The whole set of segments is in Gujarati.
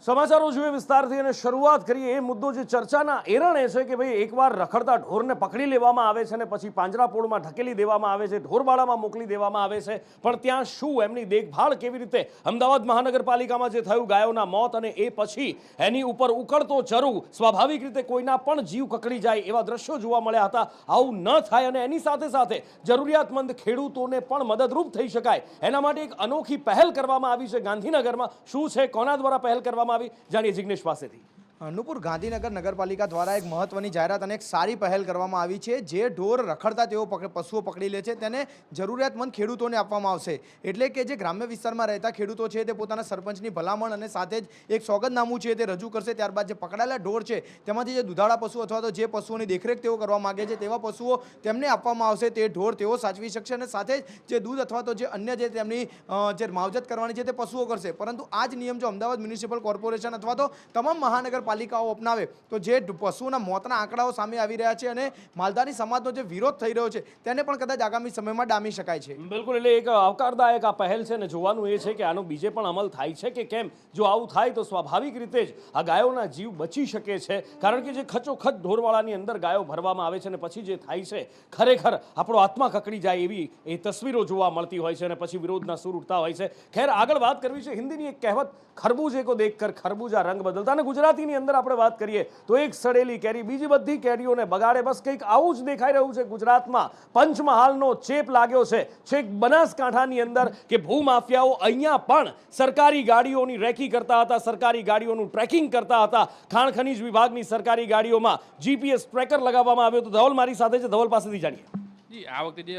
સમાચારો જોઈએ વિસ્તારથી અને શરૂઆત કરીએ એ મુદ્દો જે ચર્ચાના એરણે છે કે ભાઈ એકવાર રખડતા ઢોરને પકડી લેવામાં આવે છે અને પછી પાંજરાપોળમાં ઢકેલી દેવામાં આવે છે, ઢોરબાળામાં મોકલી દેવામાં આવે છે, પણ ત્યાં શું એમની દેખભાળ કેવી રીતે? અમદાવાદ મહાનગરપાલિકામાં જે થયું ગાયોના મોત અને એ પછી એની ઉપર ઉકળતો ચરુ, સ્વાભાવિક રીતે કોઈના પણ જીવ કકડી જાય એવા દ્રશ્યો જોવા મળ્યા હતા. આવું ન થાય અને એની સાથે સાથે જરૂરિયાતમંદ ખેડૂતોને પણ મદદરૂપ થઈ શકાય એના માટે એક અનોખી પહેલ કરવામાં આવી છે ગાંધીનગરમાં. શું છે, કોના દ્વારા પહેલ કરવામાં આવી, જાણીએ જિગ્નેશ પાસેથી. અનુપુર ગાંધીનગર નગરપાલિકા દ્વારા એક મહત્વની જાહેરાત અને એક સારી પહેલ કરવામાં આવી છે. જે ઢોર રખડતા તેઓ પશુઓ પકડી લે છે તેને જરૂરિયાતમંદ ખેડૂતોને આપવામાં આવશે. એટલે કે જે ગ્રામ્ય વિસ્તારમાં રહેતા ખેડૂતો છે તે પોતાના સરપંચની ભલામણ અને સાથે જ એક સોગંદનામું છે તે રજૂ કરશે. ત્યારબાદ જે પકડાયેલા ઢોર છે તેમાંથી જે દુધાળા પશુ અથવા તો જે પશુઓની દેખરેખ તેઓ કરવા માગે છે તેવા પશુઓ તેમને આપવામાં આવશે. તે ઢોર તેઓ સાચવી શકશે અને સાથે જ જે દૂધ અથવા તો જે અન્ય જે તેમની જે માવજત કરવાની છે તે પશુઓ કરશે. પરંતુ આ જ નિયમ જો અમદાવાદ મ્યુનિસિપલ કોર્પોરેશન અથવા તો તમામ મહાનગરપાલિકાઓ અપનાવે તો જે પશુઓના મોતના આંકડાઓ સામે આવી રહ્યા છે અને માલધારી સમાજનો જે વિરોધ થઈ રહ્યો છે તેને પણ કદાચ આગામી સમયમાં ડામી શકાય છે. બિલકુલ, એટલે એક આવકારદાયક આ પહેલ છે ને જોવાનું એ છે કે આનો બીજે પણ અમલ થાય છે કે કેમ. જો આવું થાય તો સ્વાભાવિક રીતે જ આ ગાયોના જીવ બચી શકે છે, કારણ કે જે ખચોખચ ઢોરવાળાની અંદર ગાયો ભરવામાં આવે છે અને પછી જે થાય છે ખરેખર આપણો આત્મા કકડી જાય એવી એ તસવીરો જોવા મળતી હોય છે અને પછી વિરોધના સૂર ઉઠતા હોય છે. ખેર, આગળ વાત કરવી છે હિન્દીની એક કહેવત ખરબૂજે કો દેખકર ખરબૂજા રંગ બદલતા, અને ગુજરાતીની અંદર આપણે વાત કરીએ તો એક સડેલી કેરી બીજી બધી કેરીઓને બગાડે. બસ કંઈક આવું જ દેખાઈ રહ્યું છે ગુજરાતમાં. પંચમહાલનો ચેપ લાગ્યો છે છેક બનાસકાંઠાની અંદર કે ભૂમાફિયાઓ અહીંયા પણ સરકારી ગાડીઓની રેકી કરતા હતા, સરકારી ગાડીઓનું ટ્રેકિંગ કરતા હતા. ખાણ ખનીજ વિભાગની સરકારી ગાડીઓમાં જીપીએસ ટ્રેકર લગાવવામાં આવ્યો હતો. ધવલ મારી સાથે છે, ધવલ પાસેથી જાણીએ. જી, આ વખતે જે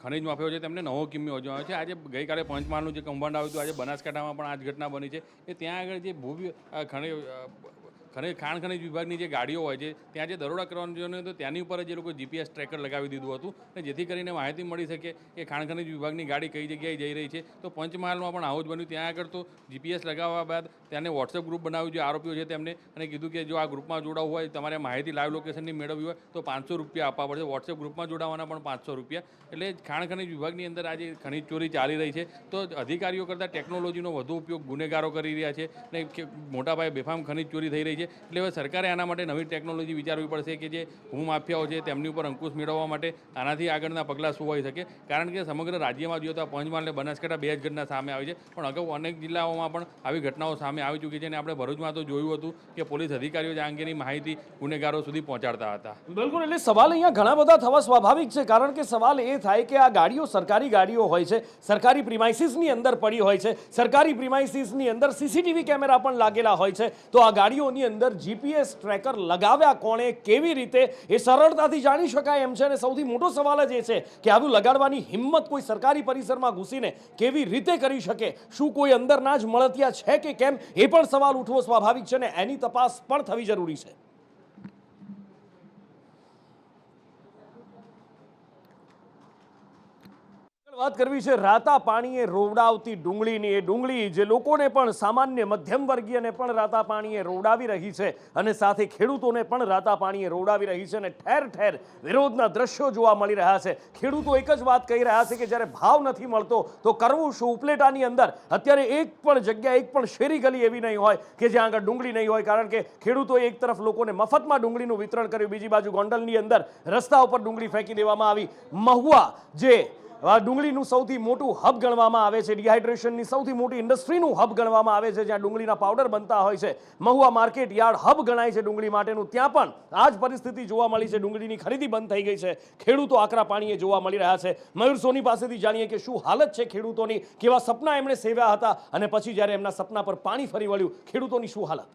ખનીજ માફિયાઓ છે તેમને નવો કિમ્મી યોજવાનો છે. આજે ગઈકાલે પંચમહાલનું જે કૌભાંડ આવ્યું હતું, આજે બનાસકાંઠામાં પણ આ જ ઘટના બની છે કે ત્યાં આગળ જે ખાણ ખનીજ વિભાગની જે ગાડીઓ હોય છે ત્યાં જે દરોડા કરવાનું જોવાનું તો ત્યાંની ઉપર જ એ લોકો જીપીએસ ટ્રેકર લગાવી દીધું હતું અને જેથી કરીને માહિતી મળી શકે કે ખાણ ખનીજ વિભાગની ગાડી કઈ જગ્યાએ જઈ રહી છે. તો પંચમહાલમાં પણ આવું જ બન્યું. ત્યાં આગળ તો જીપીએસ લગાવવા બાદ તેને વોટ્સએપ ગ્રુપ બનાવ્યું, જે આરોપીઓ છે તેમને, અને કીધું કે જો આ ગ્રુપમાં જોડાવવું હોય, તમારે માહિતી લાઈવ લોકેશનની મેળવવી હોય તો 500 રૂપિયા આપવા પડશે. વોટ્સએપ ગ્રુપમાં જોડાવાના પણ 500 રૂપિયા. એટલે ખાણ ખનીજ વિભાગની અંદર આજે ખનીજ ચોરી ચાલી રહી છે. તો અધિકારીઓ કરતાં ટેકનોલોજીનો વધુ ઉપયોગ ગુનેગારો કરી રહ્યા છે અને મોટા પાયે બેફામ ખનીજ ચોરી થઈ રહી છે. એટલે હવે સરકારે આના માટે નવી ટેકનોલોજી વિચારવી પડશે કે જે ભૂમાફિયાઓ છે તેમની ઉપર અંકુશ મેળવવા માટે આનાથી આગળના પગલાં શું હોઈ શકે. કારણ કે સમગ્ર રાજ્યમાં જોઈએ તો પંચમહાલ અને બનાસકાંઠા બે જ ઘટના સામે આવી છે, પણ અગાઉ અનેક જિલ્લાઓમાં પણ આવી ઘટનાઓ સામે આવી ચૂકી છે. અને આપણે ભરૂચમાં તો જોયું હતું કે પોલીસ અધિકારીઓ આ અંગેની માહિતી ગુનેગારો સુધી પહોંચાડતા હતા. બિલકુલ, એટલે સવાલ અહીંયા ઘણા બધા થવા સ્વાભાવિક છે, કારણ કે સવાલ એ થાય કે આ ગાડીઓ સરકારી ગાડીઓ હોય છે, સરકારી પ્રિમાઇસીસની અંદર પડી હોય છે, સરકારી પ્રિમાઇસીસની અંદર સીસીટીવી કેમેરા પણ લાગેલા હોય છે. તો આ ગાડીઓની અંદર જીપીએસ ટ્રેકર લગાવ્યા કોણે, કેવી રીતે, એ સરળતાથી જાણી શકાય એમ છે. અને સૌથી મોટો સવાલ જ એ છે કે આવું લગાડવાની હિંમત કોઈ સરકારી પરિસરમાં ઘૂસીને કેવી રીતે કરી શકે? શું કોઈ અંદરના જ મળતિયા છે કે કેમ, એ પણ સવાલ ઉઠવો સ્વાભાવિક છે ને એની તપાસ પણ થવી જરૂરી છે. વાત કરવી છે રાતા પાણીએ રોવડાવતી ડુંગળીની. એ ડુંગળી જે લોકોને પણ, સામાન્ય મધ્યમ વર્ગીયને પણ રાતા પાણીએ રોવડાવી રહી છે અને સાથે ખેડૂતોને પણ રાતા પાણીએ રોવડાવી રહી છે. અને ઠેર ઠેર વિરોધના દ્રશ્યો જોવા મળી રહ્યા છે. ખેડૂતો એક જ વાત કહી રહ્યા છે કે જ્યારે ભાવ નથી મળતો તો કરવું શું? ઉપલેટાની અંદર અત્યારે એક પણ જગ્યા, એક પણ શેરી ગલી એવી નહીં હોય કે જ્યાં આગળ ડુંગળી નહીં હોય, કારણ કે ખેડૂતોએ એક તરફ લોકોને મફતમાં ડુંગળીનું વિતરણ કર્યું, બીજી બાજુ ગોંડલની અંદર રસ્તા ઉપર ડુંગળી ફેંકી દેવામાં આવી. મહુવા જે ડુંગળીનું સૌથી મોટું હબ ગણવામાં આવે છે, ડિહાઇડ્રેશનની સૌથી મોટી ઇન્ડસ્ટ્રીનું હબ ગણવામાં આવે છે, જ્યાં ડુંગળીના પાવડર બનતા હોય છે, મહુવા માર્કેટ યાર્ડ હબ ગણાય છે ડુંગળી માટેનું, ત્યાં પણ આ જ પરિસ્થિતિ જોવા મળી છે. ડુંગળીની ખરીદી બંધ થઈ ગઈ છે. ખેડૂતો આકરા પાણીએ જોવા મળી રહ્યા છે. મયુર સોની પાસેથી જાણીએ કે શું હાલત છે ખેડૂતોની, કેવા સપના એમણે સેવ્યા હતા અને પછી જ્યારે એમના સપના પર પાણી ફરી વળ્યું, ખેડૂતોની શું હાલત?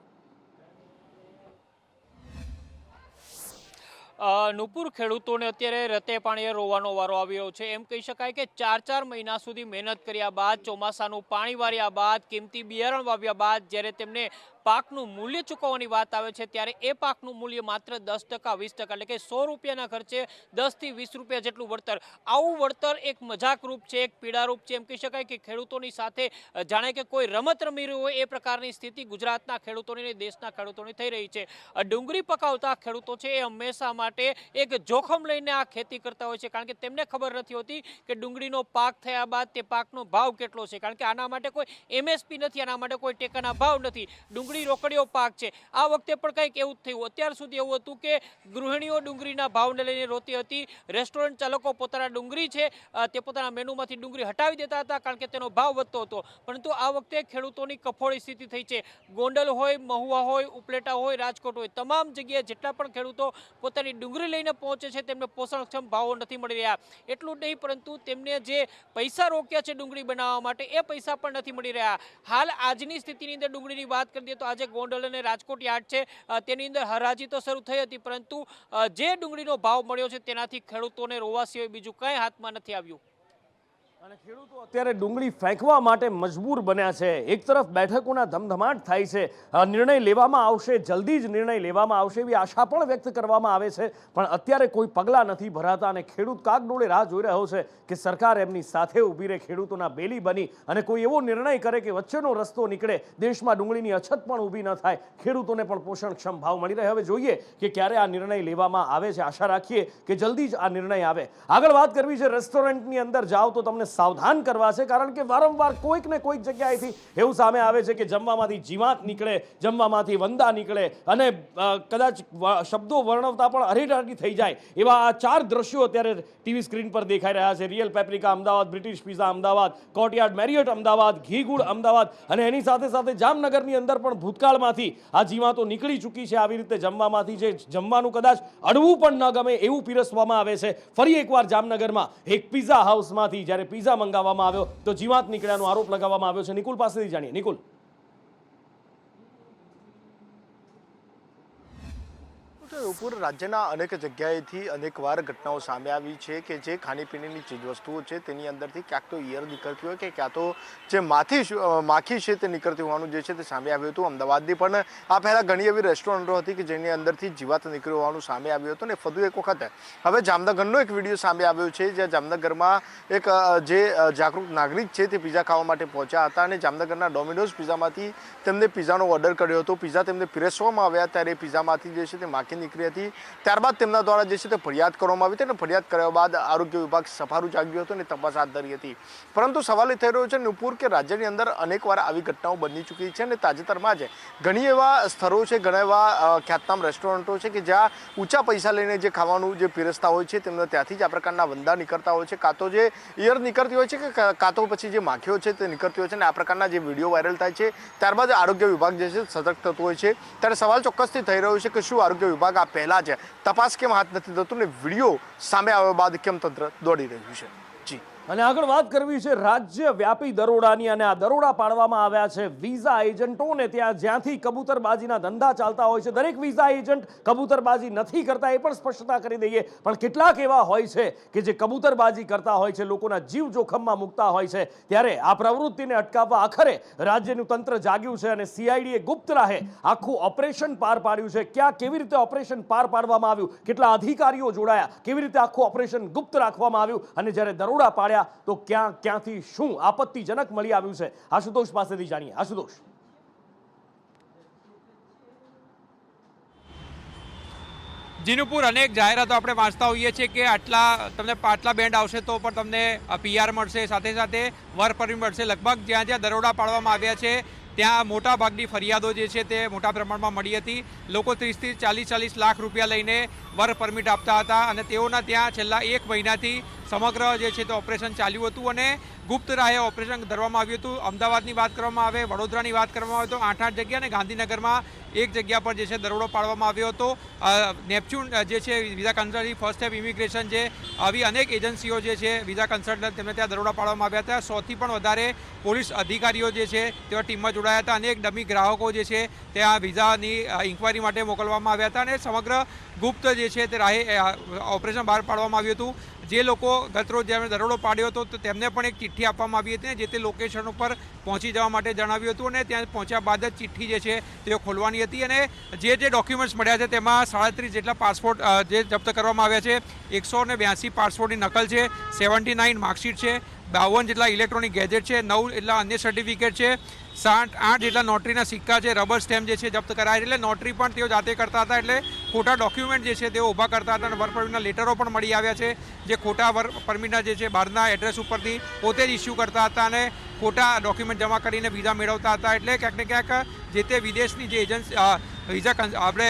નુપુર, ખેડૂતોને અત્યારે રતે પાણીએ રોવાનો વારો આવ્યો છે. એમ કહી શકાય કે 4 મહિના સુધી મહેનત કર્યા બાદ, ચોમાસાનું પાણી વાર્યા બાદ, કિંમતી બિયારણ વાવ્યા બાદ જ્યારે તેમને પાકનું મૂલ્ય ચૂકવવાની વાત આવે છે ત્યારે એ પાકનું મૂલ્ય માત્ર 10%, 20%, એટલે કે 100 રૂપિયાના ખર્ચે 10 થી 20 રૂપિયા જેટલું વળતર. આવું વળતર એક મજાકરૂપ છે, એક પીડારૂપ છે. એમ કહી શકાય કે ખેડૂતોની સાથે જાણે કે કોઈ રમત રમી રહ્યું હોય એ પ્રકારની સ્થિતિ ગુજરાતના ખેડૂતોની, દેશના ખેડૂતોની થઈ રહી છે. ડુંગળી પકાવતા ખેડૂતો છે એ હંમેશા માટે એક જોખમ લઈને આ ખેતી કરતા હોય છે, કારણ કે તેમને ખબર નથી હોતી કે ડુંગળીનો પાક થયા બાદ તે પાકનો ભાવ કેટલો છે, કારણ કે આના માટે કોઈ એમએસપી નથી, આના માટે કોઈ ટેકાના ભાવ નથી. ડુંગળી ડુંગળી રોકડીઓ પાક છે. આ વખતે પણ કંઈક એવું જ થયું. અત્યાર સુધી એવું હતું કે ગૃહિણીઓ ડુંગળીના ભાવને લઈને રોતી હતી. રેસ્ટોરન્ટ ચાલકો પોતાના ડુંગળી છે તે પોતાના મેનુમાંથી ડુંગળી હટાવી દેતા હતા કારણ કે તેનો ભાવ વધતો હતો. પરંતુ આ વખતે ખેડૂતોની કફોળી સ્થિતિ થઈ છે. ગોંડલ હોય, મહુવા હોય, ઉપલેટા હોય, રાજકોટ હોય, તમામ જગ્યાએ જેટલા પણ ખેડૂતો પોતાની ડુંગળી લઈને પહોંચે છે તેમને પોષણક્ષમ ભાવો નથી મળી રહ્યા. એટલું જ નહીં પરંતુ તેમને જે પૈસા રોક્યા છે ડુંગળી બનાવવા માટે એ પૈસા પણ નથી મળી રહ્યા. હાલ આજની સ્થિતિની અંદર ડુંગળીની વાત કરી દઈએ તો આજે ગોંડલ અને રાજકોટ યાર્ડ છે તેની અંદર હરાજી તો શરૂ થઈ હતી પરંતુ જે ડુંગળીનો ભાવ મળ્યો છે તેનાથી ખેડૂતોને રોવા સિવાય બીજું કંઈ હાથમાં નથી આવ્યું. અને ખેડૂતો અત્યારે ડુંગળી ફેંકવા માટે મજબૂર બન્યા છે. એક તરફ બેઠકોના ધમધમાટ થાય છે, નિર્ણય લેવામાં આવશે, જલ્દી જ નિર્ણય લેવામાં આવશે એવી આશા પણ વ્યક્ત કરવામાં આવે છે, પણ અત્યારે કોઈ પગલાં નથી ભરાતા અને ખેડૂત કાગડોળે રાહ જોઈ રહ્યો છે કે સરકાર એમની સાથે ઊભી રહે, ખેડૂતોના બેલી બની અને કોઈ એવો નિર્ણય કરે કે વચ્ચેનો રસ્તો નીકળે, દેશમાં ડુંગળીની અછત પણ ઊભી ન થાય, ખેડૂતોને પણ પોષણક્ષમ ભાવ મળી રહે. હવે જોઈએ કે ક્યારે આ નિર્ણય લેવામાં આવે છે. આશા રાખીએ કે જલ્દી જ આ નિર્ણય આવે. આગળ વાત કરવી છે રેસ્ટોરન્ટની અંદર જાઓ તો તમને સાવધાન કરવા છે કારણ કે વારંવાર કોઈક ને કોઈક જગ્યાએથી એવું સામે આવે છે કે જમવામાંથી જીવાત નીકળે, જમવામાંથી વંદા નીકળે અને કદાચ શબ્દો વર્ણવતા પણ અરેરાટી થઈ જાય એવા આ 4 દ્રશ્યો અત્યારે ટીવી સ્ક્રીન પર દેખાઈ રહ્યા છે. Real paprika Ahmedabad, British pizza Ahmedabad, courtyard Marriott Ahmedabad, ઘી ગુડ અમદાવાદ અને એની સાથે સાથે જામનગરની અંદર પણ ભૂતકાળમાંથી આ જીવાતો નીકળી ચૂકી છે. આવી રીતે જમવામાંથી જે જમવાનું કદાચ અડવું પણ ન ગમે એવું પીરસવામાં આવે છે. ફરી એકવાર જામનગરમાં એક પિઝા હાઉસમાંથી જ્યારે પિઝા મંગાવવામાં આવ્યો તો જીવાત નીકળ્યાનો આરોપ લગાવવામાં આવ્યો છે. નિકુલ પાસેથી જાણીએ. નિકુલ, ઉપર રાજ્યના અનેક જગ્યાએથી અનેકવાર ઘટનાઓ સામે આવી છે કે જે ખાણીપીણીની ચીજવસ્તુઓ છે તેની અંદરથી ક્યાંક તો ઈયળ નીકળતી હોય કે ક્યાં તો જે માખી છે તે નીકળતી હોવાનું જે છે તે સામે આવ્યું હતું. અમદાવાદની પણ આ પહેલાં ઘણી એવી રેસ્ટોરન્ટો હતી કે જેની અંદરથી જીવાત નીકળ્યું હોવાનું સામે આવ્યું હતું. અને વધુ એક વખત હવે જામનગરનો એક વિડીયો સામે આવ્યો છે જ્યાં જામનગરમાં એક જે જાગૃત નાગરિક છે તે પિઝા ખાવા માટે પહોંચ્યા હતા અને જામનગરના ડોમિનોઝ પિઝામાંથી તેમને પિઝાનો ઓર્ડર કર્યો હતો. પિઝા તેમને પીરસવામાં આવ્યા ત્યારે પિઝામાંથી જે છે તે માખી નીકળી હતી. ત્યારબાદ તેમના દ્વારા જે છે તે ફરિયાદ કરવામાં આવી હતી અને ફરિયાદ કર્યા બાદ આરોગ્ય વિભાગ સફારું જાગ્યું હતું અને તપાસ હાથ ધરી હતી. પરંતુ સવાલ એ થઈ રહ્યો છે નુપુર કે રાજ્યની અંદર અનેકવાર આવી ઘટનાઓ બની ચૂકી છે અને તાજેતરમાં જ ઘણી એવા સ્થળો છે, ઘણા એવા ખ્યાતનામ રેસ્ટોરન્ટો છે કે જ્યાં ઊંચા પૈસા લઈને જે ખાવાનું જે પીરસતા હોય છે તેમને ત્યાંથી જ આ પ્રકારના વંદા નીકળતા હોય છે, કાં તો જે ઈયળ નીકળતી હોય છે કે કાં તો પછી જે માખીઓ છે તે નીકળતી હોય છે. અને આ પ્રકારના જે વિડીયો વાયરલ થાય છે ત્યારબાદ આરોગ્ય વિભાગ જે છે સતર્ક થતું હોય છે. ત્યારે સવાલ ચોક્કસથી થઈ રહ્યો છે કે શું આરોગ્ય વિભાગ આ પહેલા જ તપાસ કેમ હાથ નથી થતું ને વિડીયો સામે આવ્યા બાદ કેમ તંત્ર દોડી રહ્યું છે? જી, અને આગળ વાત કરવી છે રાજ્ય વ્યાપી દરોડાની અને આ દરોડા પાડવામાં આવ્યા છે વિઝા એજન્ટોને ત્યાં જ્યાંથી કબૂતરબાજીના ધંધા ચાલતા હોય છે. દરેક વિઝા એજન્ટ કબૂતરબાજી નથી કરતા એ પણ સ્પષ્ટતા કરી દઈએ, પણ કેટલાક એવા હોય છે કે જે કબૂતરબાજી કરતા હોય છે, લોકોના જીવ જોખમમાં મૂકતા હોય છે. ત્યારે આ પ્રવૃત્તિને અટકાવવા આખરે રાજ્યનું તંત્ર જાગ્યું છે અને સીઆઈડીએ ગુપ્ત રાહે આખું ઓપરેશન પાર પાડ્યું છે. ક્યાં કેવી રીતે ઓપરેશન પાર પાડવામાં આવ્યું, કેટલા અધિકારીઓ જોડાયા, કેવી રીતે આખું ઓપરેશન ગુપ્ત રાખવામાં આવ્યું અને જ્યારે દરોડા પાડ્યા તો ક્યાંથી શું આપત્તિજનક મળી આવ્યું છે આશુતોષ પાસેથી જાણીએ. આશુતોષ, જીનુપુર અનેક જાહેરાતો આપણે વાંચતા હોઈએ છીએ કે તમને આટલા બેન્ડ આવશે તો પણ તમને પીઆર મળશે, સાથે સાથે વર્ક પરમિટ મળશે. લગભગ જ્યાં જ્યાં દરોડા પાડવામાં આવ્યા છે ત્યાં મોટા ભાગની ફરિયાદો જે છે તે મોટા પ્રમાણમાં મળી હતી. લોકો 30 થી 40 લાખ રૂપિયા લઈને વર્ક પરમિટ આપતા હતા અને તેઓના ત્યાં છેલ્લા 1 મહિનાથી સમગ્ર જે છે તે ઓપરેશન ચાલ્યું હતું અને ગુપ્ત રાહે ઓપરેશન ધરવામાં આવ્યું હતું. અમદાવાદની વાત કરવામાં આવે, વડોદરાની વાત કરવામાં આવે તો 8 જગ્યા અને ગાંધીનગરમાં એક જગ્યા પર જે છે દરોડો પાડવામાં આવ્યો હતો. નેપચ્યુન જે છે visa consultancy, first step immigration છે, આવી અનેક એજન્સીઓ જે છે વિઝા કન્સલ્ટન્ટ તેમને ત્યાં દરોડા પાડવામાં આવ્યા હતા. 100થી પણ વધારે પોલીસ અધિકારીઓ જે છે તેઓ ટીમમાં જોડાયા હતા. અનેક ડમી ગ્રાહકો જે છે ત્યાં વિઝાની ઇન્કવાયરી માટે મોકલવામાં આવ્યા હતા અને સમગ્ર ગુપ્ત જે છે તે રાહે ઓપરેશન બહાર પાડવામાં આવ્યું હતું. જે લોકો ગતરોજ જ્યારે દરોડો પાડ્યો હતો તો તેમને પણ એક ચિઠ્ઠી આપવામાં આવી હતી જે તે લોકેશન ઉપર પહોંચી જવા માટે જણાવ્યું હતું અને ત્યાં પહોંચ્યા બાદ જ ચિઠ્ઠી જે છે તે ખોલવાની હતી અને જે ડોક્યુમેન્ટ્સ મળ્યા છે તેમાં 37 જેટલા પાસપોર્ટ જે જપ્ત કરવામાં આવ્યા છે. 182 પાસપોર્ટની નકલ છે, 79 માર્કશીટ છે 52 જેટલા ઇલેક્ટ્રોનિક ગેજેટ છે, 9 એટલા અન્ય સર્ટિફિકેટ છે, 8 જેટલા નોટરીના સિક્કા છે, રબર સ્ટેમ્પ જે છે જપ્ત કરાય. એટલે નોટરી પણ તેઓ જાતે કરતા હતા. એટલે ખોટા ડોક્યુમેન્ટ જે છે તેઓ ઊભા કરતા હતા અને વર્ક પરમિટના લેટરો પણ મળી આવ્યા છે, જે ખોટા વર્ક પરમિટના જે છે બહારના એડ્રેસ ઉપરથી પોતે જ ઇસ્યુ કરતા હતા અને ખોટા ડોક્યુમેન્ટ જમા કરીને વિઝા મેળવતા હતા. એટલે ક્યાંક ને ક્યાંક જે તે વિદેશની જે વિઝા આપણે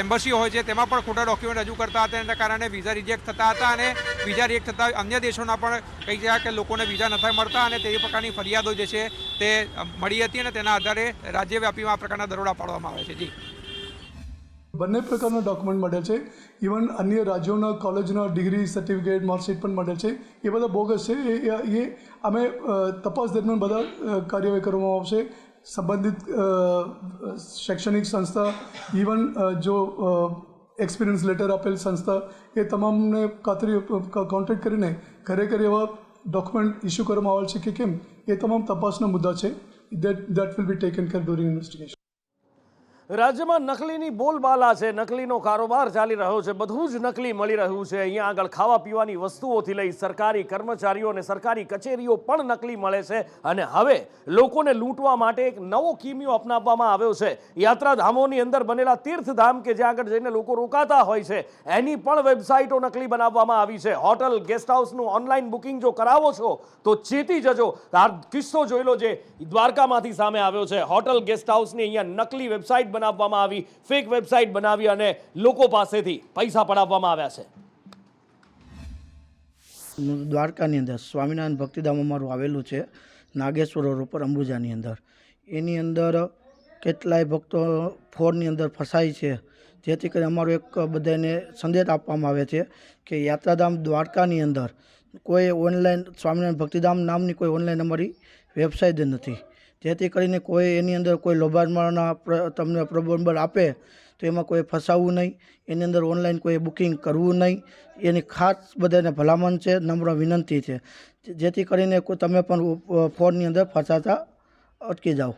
એમ્બસી હોય છે તેમાં પણ ખોટા ડોક્યુમેન્ટ રજૂ કરતા હતા. એના કારણે વિઝા રિજેક્ટ થતા હતા અને વિઝા રિજેક્ટ થતા અન્ય દેશોના પણ કહી શકાય કે લોકોને વિઝા નથી મળતા અને તે પ્રકારની ફરિયાદો જે છે તે મળી હતી અને તેના આધારે રાજ્યવ્યાપીમાં આ પ્રકારના દરોડા પાડવામાં આવે છે. જી, બંને પ્રકારના ડોક્યુમેન્ટ મળે છે. ઇવન અન્ય રાજ્યોના કોલેજના ડિગ્રી સર્ટિફિકેટ માર્કશીટ પણ મળે છે. એ બધા બોગસ છે. એ અમે તપાસ દરમિયાન બધા કાર્યવાહી કરવામાં આવશે. સંબંધિત શૈક્ષણિક સંસ્થા, ઇવન જો એક્સપિરિયન્સ લેટર આપેલ સંસ્થા, એ તમામને કોન્ટેક્ટ કરીને ખરેખર એવા ડોક્યુમેન્ટ ઇસ્યુ કરવામાં આવેલ છે કે કેમ, એ તમામ તપાસના મુદ્દા છે. that will be taken care during investigation. રાજ્યમાં નકલીની બોલબાલા છે, નકલીનો કારોબાર ચાલી રહ્યો છે, બધું જ નકલી મળી રહ્યું છે. અહીંયા આગળ ખાવા પીવાની વસ્તુઓથી લઈ સરકારી કર્મચારીઓ અને સરકારી કચેરીઓ પણ નકલી મળે છે. અને હવે લોકોને લૂંટવા માટે એક નવો કિમિયો અપનાવવામાં આવ્યો છે. યાત્રાધામોની અંદર બનેલા તીર્થધામ કે જ્યાં આગળ જઈને લોકો રોકાતા હોય છે, એની પણ વેબસાઇટો નકલી બનાવવામાં આવી છે. હોટલ ગેસ્ટ હાઉસનું ઓનલાઈન બુકિંગ જો કરાવો છો તો ચેતી જજો. આ કિસ્સો જોઈ લો જે દ્વારકામાંથી સામે આવ્યો છે. હોટલ ગેસ્ટ હાઉસની અહીંયા નકલી વેબસાઇટ બનાવવામાં આવી, ફેક વેબસાઇટ બનાવી અને લોકો પાસેથી પૈસા પડાવવામાં આવ્યા છે. દ્વારકાની અંદર સ્વામિનારાયણ ભક્તિધામ અમારું આવેલું છે, નાગેશ્વર રોડ ઉપર અંબુજાની અંદર. એની અંદર કેટલાય ભક્તો ફોરની અંદર ફસાય છે, જેથી કરી અમારો એક બધાને સંદેશ આપવામાં આવે છે કે યાત્રાધામ દ્વારકાની અંદર કોઈ ઓનલાઈન સ્વામિનારાયણ ભક્તિધામ નામની કોઈ ઓનલાઈન અમારી વેબસાઇટ નથી, જેથી કરીને કોઈ એની અંદર કોઈ લોભામણના તમને પ્રલોભન આપે તો એમાં કોઈ ફસાવવું નહીં. એની અંદર ઓનલાઈન કોઈ બુકિંગ કરવું નહીં. એની ખાસ બધાને ભલામણ છે, નમ્ર વિનંતી છે, જેથી કરીને તમે પણ ફોનની અંદર ફસાતા અટકી જાઓ.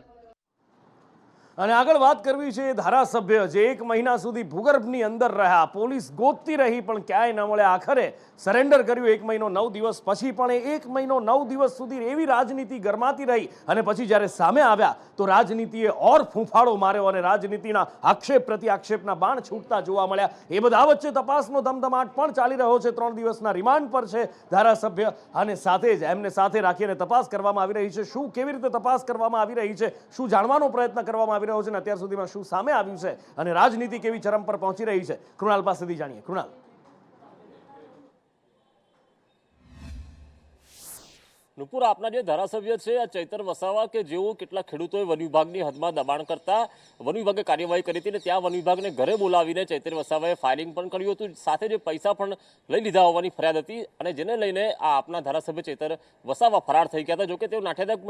અને આગળ વાત કરવી છે ધારાસભ્ય જે 1 મહિના સુધી ભૂગર્ભની અંદર રહ્યા, પોલીસ ગોતતી રહી પણ ક્યાંય ન મળે. આખરે સરેન્ડર કર્યું 1 મહિનો 9 દિવસ પછી. પણ એ 1 મહિનો 9 દિવસ સુધી એવી રાજનીતિ ગરમાતી રહી અને પછી જ્યારે સામે આવ્યા તો રાજનીતિએ ઓર ફૂંફાળો માર્યો અને રાજનીતિના આક્ષેપ પ્રતિ આક્ષેપના બાણ છૂટતા જોવા મળ્યા. એ બધા વચ્ચે તપાસનો ધમધમાટ પણ ચાલી રહ્યો છે. 3 દિવસના રિમાન્ડ પર છે ધારાસભ્ય અને સાથે જ એમને સાથે રાખીને તપાસ કરવામાં આવી રહી છે. શું કેવી રીતે તપાસ કરવામાં આવી રહી છે, શું જાણવાનો પ્રયત્ન કરવામાં આવી રહ્યો છે, અત્યાર સુધીમાં શું સામે આવ્યું છે અને રાજનીતિ કેવી ચરમ પર પહોંચી રહી છે, કૃણાલ પાસેથી જાણીએ. કૃણાલ, નુપુર, આપના જે ધારાસભ્ય છે આ ચૈતર વસાવા કે જેઓ કેટલાક ખેડૂતોએ વન વિભાગની હદમાં દબાણ કરતા વન વિભાગે કાર્યવાહી કરી હતી ને ત્યાં વન વિભાગને ઘરે બોલાવીને ચૈતર વસાવાએ ફાયરિંગ પણ કર્યું હતું, સાથે જે પૈસા પણ લઈ લીધા હોવાની ફરિયાદ હતી અને જેને લઈને આ આપના ધારાસભ્ય ચૈતર વસાવા ફરાર થઈ ગયા હતા. જોકે તેઓ નાઠેદક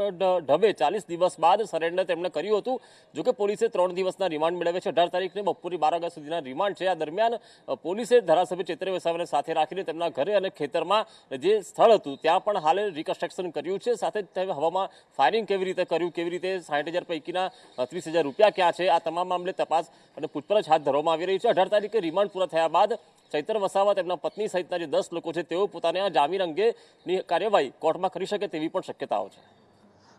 ઢબે 40 દિવસ બાદ સરેન્ડર તેમણે કર્યું હતું. જોકે પોલીસે 3 દિવસના રિમાન્ડ મેળવ્યા છે. 18 તારીખને બપોરે 12 વાગ્યા સુધીના રિમાન્ડ છે. આ દરમિયાન પોલીસે ધારાસભ્ય ચૈતર વસાવાને સાથે રાખીને તેમના ઘરે અને ખેતરમાં જે સ્થળ હતું ત્યાં પણ હાલે રિકન્સ્ટ્રક્શન કર્યું છે. સાથે જ હવામાં ફાયરિંગ કેવી રીતે કર્યું, કેવી રીતે 60,000 પૈકીના 30,000 રૂપિયા ક્યાં છે, આ તમામ મામલે તપાસ અને પૂછપરછ હાથ ધરવામાં આવી રહી છે. 18 તારીખે રિમાન્ડ પૂરા થયા બાદ ચૈતર વસાવા, તેમના પત્ની સહિતના જે 10 લોકો છે તેઓ પોતાના જામીન અંગેની કાર્યવાહી કોર્ટમાં કરી શકે તેવી પણ શક્યતાઓ છે.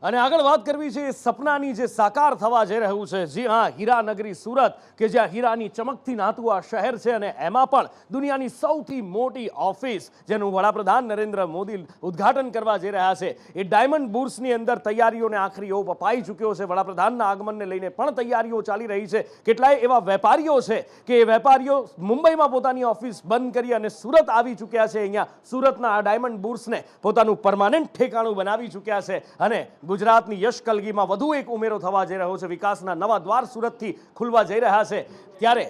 અને આગળ વાત કરવી છે એ સપનાની જે સાકાર થવા જઈ રહ્યું છે. જી હા, હીરાનગરી સુરત કે જ્યાં હીરાની ચમકથી નાતું આ શહેર છે અને એમાં પણ દુનિયાની સૌથી મોટી ઓફિસ જેનું વડાપ્રધાન નરેન્દ્ર મોદી ઉદ્ઘાટન કરવા જઈ રહ્યા છે, એ ડાયમંડ બુર્સની અંદર તૈયારીઓને આખરી ઓપ અપાઈ ચૂક્યો છે. વડાપ્રધાનના આગમનને લઈને પણ તૈયારીઓ ચાલી રહી છે. કેટલાય એવા વેપારીઓ છે કે એ વેપારીઓ મુંબઈમાં પોતાની ઓફિસ બંધ કરી અને સુરત આવી ચૂક્યા છે. અહીંયા સુરતના આ ડાયમંડ બુર્સને પોતાનું પરમાનન્ટ ઠેકાણું બનાવી ચૂક્યા છે અને ગુજરાતની યશકલગીમાં વધુ એક ઉમેરો થવા જઈ રહ્યો છે. વિકાસના નવા દ્વાર સુરતથી ખુલવા જઈ રહ્યા છે. ત્યારે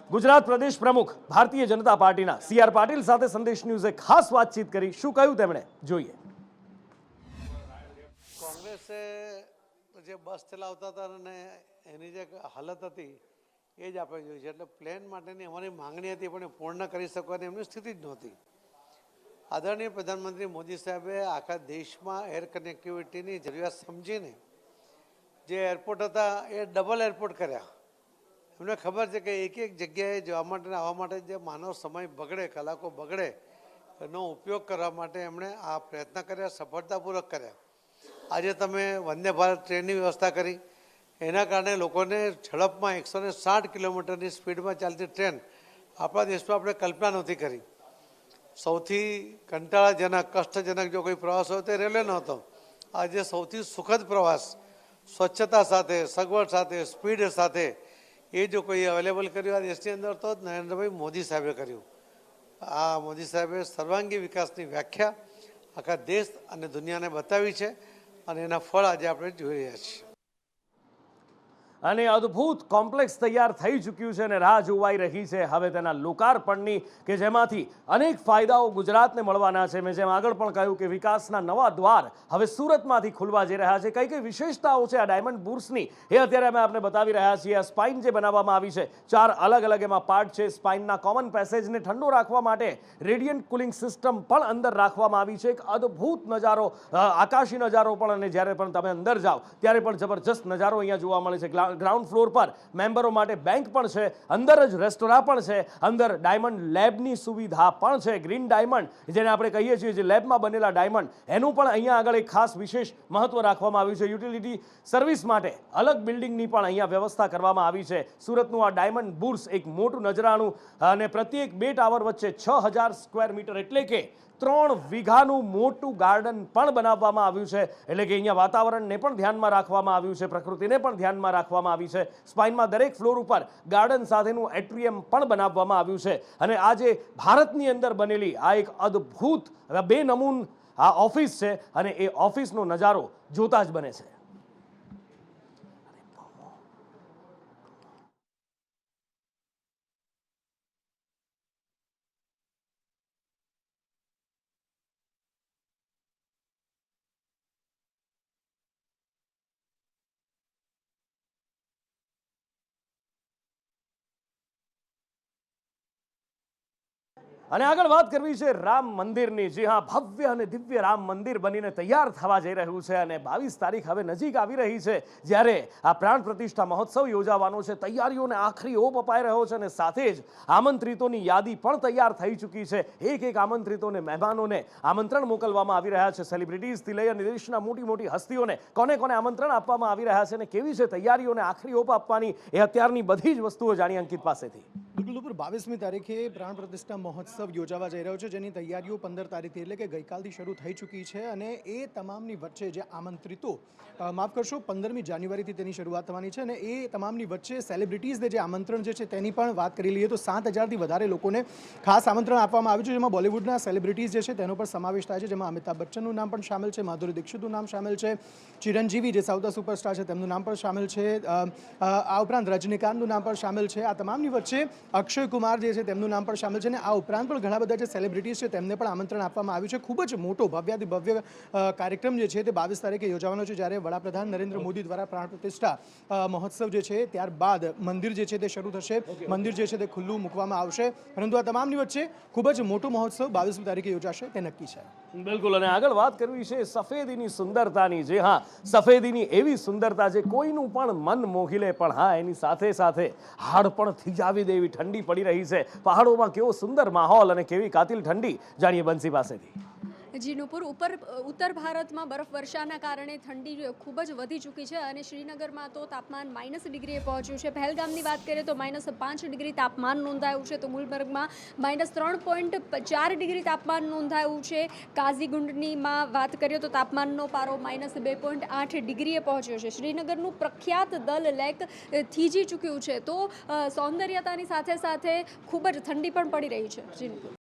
ગુજરાત પ્રદેશ પ્રમુખ ભારતીય જનતા પાર્ટીના CR પાટીલ સાથે સંદેશ ન્યૂઝે ખાસ વાતચીત કરી. શું કહ્યું તેમણે, જોઈએ. કોંગ્રેસે જે બસ ચલાવતા હતા અને એની જે હાલત હતી એ જ આપણે જોઈ છે. એટલે પ્લેન માટેની અમારી માંગણી હતી પણ એ પૂર્ણ કરી શકવાની એમની સ્થિતિ જ નહોતી. આદરણીય પ્રધાનમંત્રી મોદી સાહેબે આખા દેશમાં એર કનેક્ટિવિટીની જરૂરિયાત સમજીને જે એરપોર્ટ હતા એ ડબલ એરપોર્ટ કર્યા. એમને ખબર છે કે એક જગ્યાએ જવા માટે આવવા માટે જે માનવ સમય બગડે, કલાકો બગડે, નો ઉપયોગ કરવા માટે એમણે આ પ્રયત્ન કર્યા, સફળતાપૂર્વક કર્યા. આજે તમે વંદે ભારત ટ્રેનની વ્યવસ્થા કરી, એના કારણે લોકોને ઝડપમાં 160 કિલોમીટરની સ્પીડમાં ચાલતી ટ્રેન આપણા દેશમાં આપણે કલ્પના નહોતી કરી. સૌથી કંટાળાજનક, કષ્ટજનક જો કોઈ પ્રવાસ હોય તો રેલવેનો હતો. આજે સૌથી સુખદ પ્રવાસ, સ્વચ્છતા સાથે, સગવડ સાથે, સ્પીડ સાથે એ જો કોઈ અવેલેબલ કર્યું આ દેશની અંદર તો નરેન્દ્રભાઈ મોદી સાહેબે કર્યું. આ મોદી સાહેબે સર્વાંગી વિકાસની વ્યાખ્યા આખા દેશ અને દુનિયાને બતાવી છે અને એના ફળ આજે આપણે જોઈ રહ્યા છીએ. અને અદ્ભુત કોમ્પ્લેક્સ તૈયાર થઈ ચૂક્યું છે અને રાહ જોવાઈ રહી છે હવે તેના લોકાર્પણની, કે જેમાંથી અનેક ફાયદાઓ ગુજરાતને મળવાના છે. મેં જેમ આગળ પણ કહ્યું કે વિકાસના નવા દ્વાર હવે સુરતમાંથી ખુલવા જઈ રહ્યા છે. કઈ કઈ વિશેષતાઓ છે આ ડાયમંડ બુર્સની એ અત્યારે અમે આપને બતાવી રહ્યા છીએ. આ સ્પાઇન જે બનાવવામાં આવી છે, 4 અલગ અલગ એમાં પાર્ટ છે. સ્પાઇનના કોમન પેસેજને ઠંડો રાખવા માટે રેડિયન્ટ કુલિંગ સિસ્ટમ પણ અંદર રાખવામાં આવી છે. એક અદ્ભુત નજારો, આકાશી નજારો પણ, અને જ્યારે પણ તમે અંદર જાઓ ત્યારે પણ જબરજસ્ત નજારો અહીંયા જોવા મળે છે. ગ્રાઉન્ડ ફ્લોર પર મેમ્બરો માટે બેંક પણ છે, અંદર જ રેસ્ટોરાં પણ છે, અંદર ડાયમંડ લેબની સુવિધા પણ છે. ગ્રીન ડાયમંડ જેને આપણે કહીએ છીએ, જે લેબમાં બનેલા ડાયમંડ, એનું પણ અહીંયા આગળ એક ખાસ વિશેષ મહત્વ રાખવામાં આવ્યું છે. યુટિલિટી સર્વિસ માટે અલગ બિલ્ડિંગની પણ અહીંયા વ્યવસ્થા કરવામાં આવી છે. સુરતનું આ ડાયમંડ બુર્સ એક મોટું નજરાણું, અને પ્રત્યેક 2 ટાવર વચ્ચે 6000 સ્ક્વેર મીટર એટલે કે 3 વીઘાનું મોટું ગાર્ડન પણ બનાવવામાં આવ્યું છે. એટલે કે અહીંયા વાતાવરણને પણ ધ્યાનમાં રાખવામાં આવ્યું છે, પ્રકૃતિને પણ ધ્યાનમાં રાખવામાં આવી છે. સ્પાઇનમાં દરેક ફ્લોર ઉપર ગાર્ડન સાથેનું એટ્રિયમ પણ બનાવવામાં આવ્યું છે. અને આ જે ભારતની અંદર બનેલી આ એક અદ્ભુત 2 નમૂન આ ઓફિસ છે, અને એ ઓફિસનો નજારો જોતા જ બને છે. અને આગળ વાત કરવી છે રામ મંદિરની. જી હા, ભવ્ય અને દિવ્ય રામ મંદિર બનીને તૈયાર થવા જઈ રહ્યું છે, અને 22 તારીખ હવે નજીક આવી રહી છે, જ્યારે આ પ્રાણ પ્રતિષ્ઠા મહોત્સવ યોજાવાનો છે. તૈયારીઓને આખરી ઓપ અપાઈ રહ્યો છે, અને સાથે જ આમંત્રિતોની યાદી પણ તૈયાર થઈ ચૂકી છે. એક આમંત્રિતોને, મહેમાનોને આમંત્રણ મોકલવામાં આવી રહ્યા છે. સેલિબ્રિટીઝથી લઈ અને દેશના મોટી હસ્તીઓને કોને આમંત્રણ આપવામાં આવી રહ્યા છે, અને કેવી છે તૈયારીઓને આખરી ઓપ આપવાની, એ અત્યારની બધી જ વસ્તુઓ જાણી અંકિત પાસેથી. બિલકુલ, 22મી તારીખે પ્રાણ પ્રતિષ્ઠા મહોત્સવ યોજાવા જઈ રહ્યો છે, જેની તૈયારીઓ 15 તારીખથી એટલે કે ગઈકાલથી શરૂ થઈ ચૂકી છે. અને એ તમામની વચ્ચે જે આમંત્રિતો, માફ કરશો, 15મી જાન્યુઆરીથી તેની શરૂઆત થવાની છે, અને એ તમામની વચ્ચે સેલિબ્રિટીઝને જે આમંત્રણ જે છે તેની પણ વાત કરી લઈએ તો 7000થી વધારે લોકોને ખાસ આમંત્રણ આપવામાં આવ્યું છે, જેમાં બોલિવૂડના સેલિબ્રિટીઝ જે છે તેનો પણ સમાવેશ થાય છે, જેમાં અમિતાભ બચ્ચનનું નામ પણ સામેલ છે, માધુરી દીક્ષિતનું નામ સામેલ છે, ચિરંજીવી જે સાઉથના સુપરસ્ટાર છે તેમનું નામ પણ સામેલ છે, આ ઉપરાંત રજનીકાંતનું નામ પણ સામેલ છે. આ તમામની વચ્ચે અક્ષય કુમાર જે છે તેમનું નામ પણ સામેલ છે, અને આ ઉપરાંત પણ ઘણા બધા જે સેલિબ્રિટીઝ છે તેમને પણ આમંત્રણ આપવામાં આવ્યું છે. ખૂબ જ મોટો ભવ્યાતિ ભવ્ય કાર્યક્રમ જે છે તે 22 તારીખે યોજાવાનો છે, જ્યારે વડાપ્રધાન નરેન્દ્ર મોદી દ્વારા પ્રાણ પ્રતિષ્ઠા મહોત્સવ જે છે ત્યારબાદ મંદિર જે છે તે શરૂ થશે, મંદિર જે છે તે ખુલ્લું મૂકવામાં આવશે. પરંતુ આ તમામની વચ્ચે ખૂબ જ મોટો મહોત્સવ 22મી તારીખે યોજાશે તે નક્કી છે. બિલકુલ. અને આગળ વાત કરવી છે સફેદીની સુંદરતાની. જે હા, સફેદીની એવી સુંદરતા જે કોઈનું પણ મન મોહી લે, પણ હા, એની સાથે સાથે હાડ પણ થીજાવી દે એવી ઠંડી પડી રહી છે. પહાડોમાં કેવો સુંદર માહોલ અને કેવી કાતિલ ઠંડી, જાણીએ બંસી પાસેથી. જી નુપુર, ઉત્તર ભારતમાં બરફવર્ષાના કારણે ઠંડી ખૂબ જ વધી ચૂકી છે, અને શ્રીનગરમાં તો તાપમાન -ડિગ્રીએ પહોંચ્યું છે. પહેલગામની વાત કરીએ તો -5 ડિગ્રી તાપમાન નોંધાયું છે, તો ગુલબર્ગમાં -3.4 ડિગ્રી તાપમાન નોંધાયું છે. કાઝીગુંડનીમાં વાત કરીએ તો તાપમાનનો પારો -2.8 ડિગ્રીએ પહોંચ્યો છે. શ્રીનગરનું પ્રખ્યાત દલ લેક થીજી ચૂક્યું છે, તો સૌંદર્યતાની સાથે સાથે ખૂબ જ ઠંડી પણ પડી રહી છે. જી નુપુર.